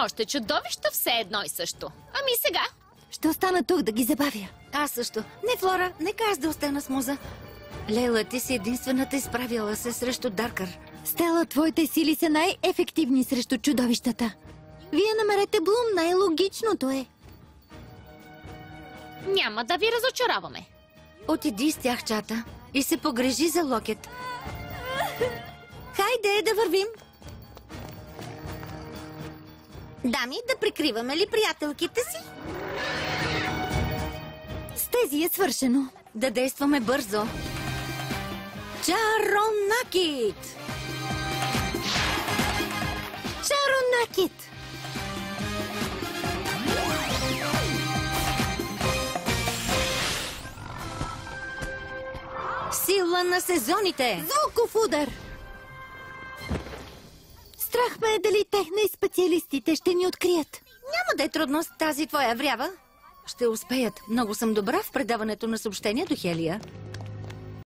Още чудовища все едно и също. Ами сега? Ще остана тук да ги забавя. Аз също. Не, Флора, нека аз да остана с Муза. Лейла, ти си единствената изправила се срещу Даркър. Стела, твоите сили са най-ефективни срещу чудовищата. Вие намерете Блум, най-логичното е. Няма да ви разочароваме. Отиди с тях, чата, и се погрежи за Локет. Хайде да вървим. Дами, да прикриваме ли приятелките си? С тези е свършено. Да действаме бързо. Чаронакит! Чаронакит! Сила на сезоните! Звуков удар! Страх ме е дали техни специалистите ще ни открият. Няма да е трудно с тази твоя врява. Ще успеят. Много съм добра в предаването на съобщения до Хелия.